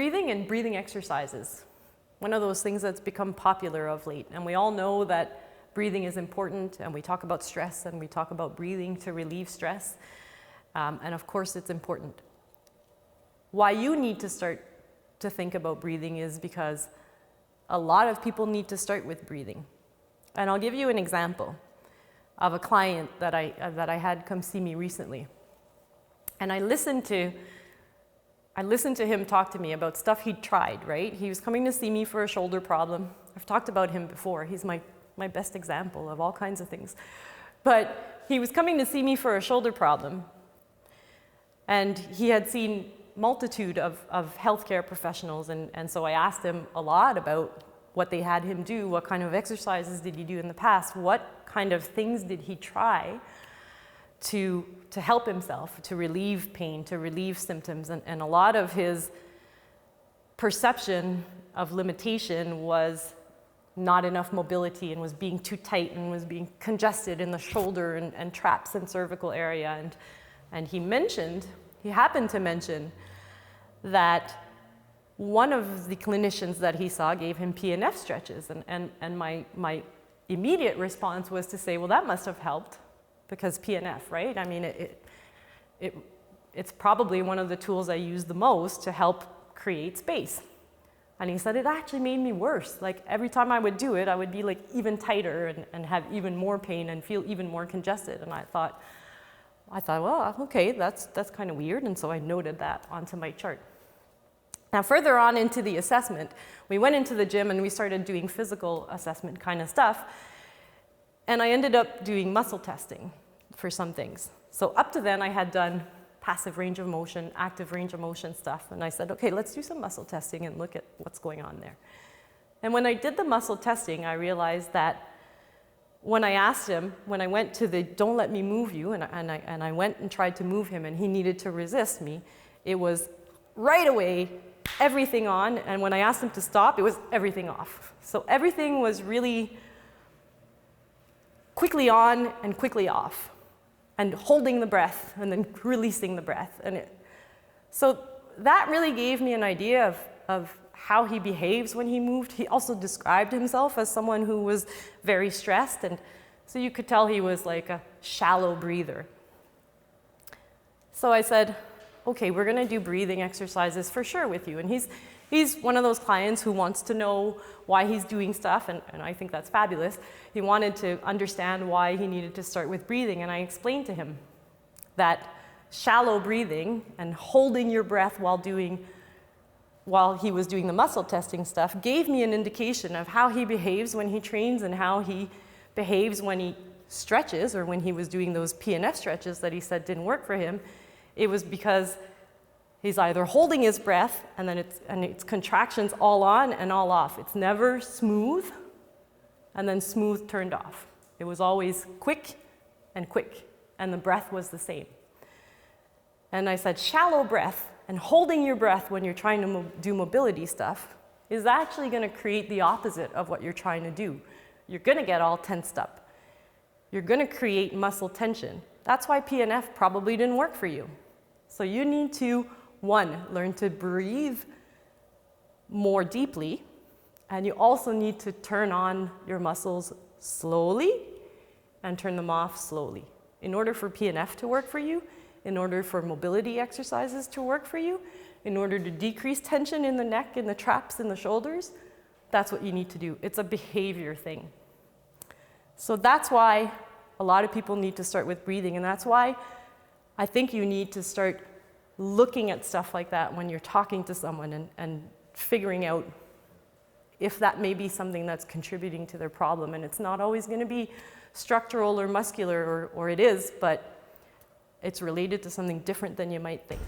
breathing and breathing exercises. One of those things that's become popular of late. And we all know that breathing is important, and we talk about stress, and we talk about breathing to relieve stress. And of course, it's important. Why you need to start to think about breathing is because a lot of people need to start with breathing. And I'll give you an example of a client that I had come see me recently. And I listened to him talk to me about stuff he'd tried, right? He was coming to see me for a shoulder problem. I've talked about him before. He's my best example of all kinds of things. But he was coming to see me for a shoulder problem. And he had seen multitude of healthcare professionals. And so I asked him a lot about what they had him do, what kind of exercises did he do in the past, what kind of things did he try to help himself, to relieve pain, to relieve symptoms. And a lot of his perception of limitation was not enough mobility, and was being too tight, and was being congested in the shoulder and traps in cervical area. And he happened to mention that one of the clinicians that he saw gave him PNF stretches. And my immediate response was to say, well, that must have helped, because PNF, right? I mean, it's probably one of the tools I use the most to help create space. And he said, it actually made me worse. Like every time I would do it, I would be like even tighter and have even more pain and feel even more congested. And I thought, well, okay, that's kind of weird. And so I noted that onto my chart. Now, further on into the assessment, we went into the gym and we started doing physical assessment kind of stuff. And I ended up doing muscle testing for some things. So up to then, I had done passive range of motion, active range of motion stuff. And I said, okay, let's do some muscle testing and look at what's going on there. And when I did the muscle testing, I realized that when I asked him, when I went to the don't let me move you, and I went and tried to move him and he needed to resist me, it was right away everything on. And when I asked him to stop, it was everything off. So everything was really quickly on and quickly off, and holding the breath and then releasing the breath. So that really gave me an idea of how he behaves when he moved. He also described himself as someone who was very stressed, and so you could tell he was like a shallow breather. So I said, okay, we're gonna do breathing exercises for sure with you. And he's one of those clients who wants to know why he's doing stuff, and I think that's fabulous. He wanted to understand why he needed to start with breathing, and I explained to him that shallow breathing and holding your breath while he was doing the muscle testing stuff gave me an indication of how he behaves when he trains and how he behaves when he stretches, or when he was doing those PNF stretches that he said didn't work for him. It was because he's either holding his breath and then it's contractions all on and all off. It's never smooth and then smooth turned off. It was always quick, and the breath was the same. And I said, shallow breath and holding your breath when you're trying to do mobility stuff is actually going to create the opposite of what you're trying to do. You're going to get all tensed up. You're going to create muscle tension. That's why PNF probably didn't work for you. So you need to, one, learn to breathe more deeply, and you also need to turn on your muscles slowly and turn them off slowly. In order for PNF to work for you, in order for mobility exercises to work for you, in order to decrease tension in the neck, in the traps, in the shoulders, that's what you need to do. It's a behavior thing. So that's why a lot of people need to start with breathing, and that's why I think you need to start looking at stuff like that when you're talking to someone and figuring out if that may be something that's contributing to their problem. And it's not always going to be structural or muscular, or it is, but it's related to something different than you might think.